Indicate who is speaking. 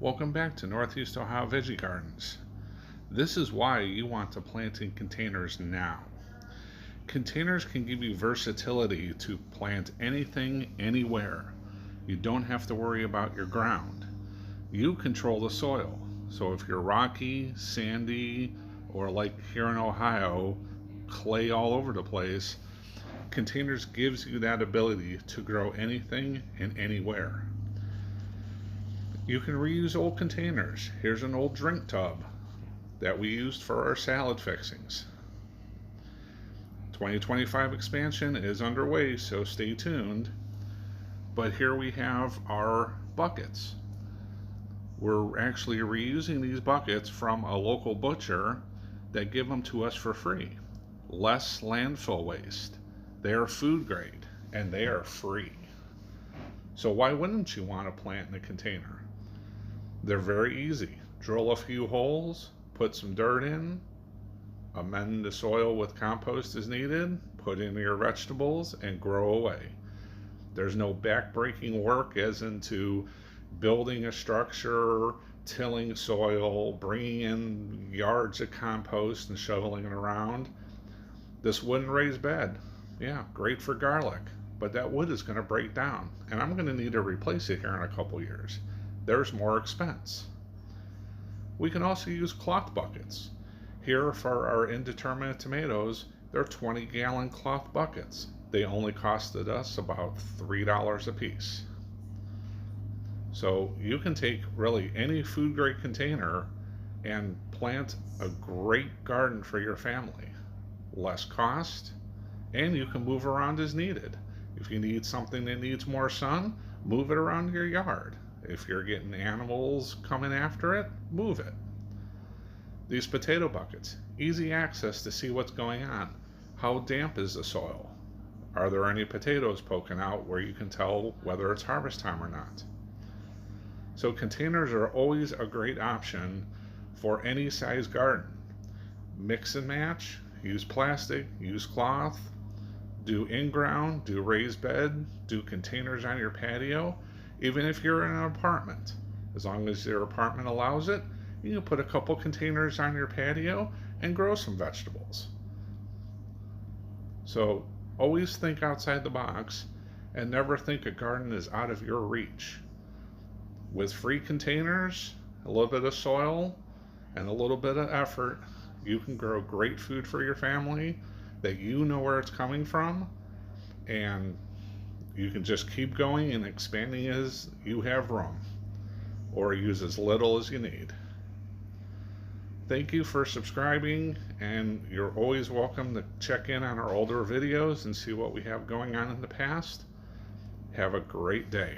Speaker 1: Welcome back to Northeast Ohio Veggie Gardens. This is why you want to plant in containers now. Containers can give you versatility to plant anything, anywhere. You don't have to worry about your ground. You control the soil. So if you're rocky, sandy, or like here in Ohio, clay all over the place, containers gives you that ability to grow anything and anywhere. You can reuse old containers. Here's an old drink tub that we used for our salad fixings. 2025 expansion is underway, so stay tuned. But here we have our buckets. We're actually reusing these buckets from a local butcher that give them to us for free. Less landfill waste. They are food grade and they are free. So why wouldn't you want to plant in a container? They're very easy. Drill a few holes, put some dirt in, amend the soil with compost as needed, put in your vegetables, and grow away. There's no backbreaking work as into building a structure, tilling soil, bringing in yards of compost and shoveling it around. This wooden raised bed, yeah, great for garlic, but that wood is going to break down, and I'm going to need to replace it here in a couple years. There's more expense. We can also use cloth buckets. Here for our indeterminate tomatoes, they're 20-gallon cloth buckets. They only costed us about $3 a piece. So you can take really any food grade container and plant a great garden for your family. Less cost, and you can move around as needed. If you need something that needs more sun, move it around your yard. If you're getting animals coming after it, move it. These potato buckets, easy access to see what's going on. How damp is the soil? Are there any potatoes poking out where you can tell whether it's harvest time or not? So containers are always a great option for any size garden. Mix and match, use plastic, use cloth, do in-ground, do raised bed, do containers on your patio. Even if you're in an apartment, as long as your apartment allows it, you can put a couple containers on your patio and grow some vegetables. So always think outside the box and never think a garden is out of your reach. With free containers, a little bit of soil, and a little bit of effort, you can grow great food for your family that you know where it's coming from, and you can just keep going and expanding as you have room, or use as little as you need. Thank you for subscribing, and you're always welcome to check in on our older videos and see what we have going on in the past. Have a great day.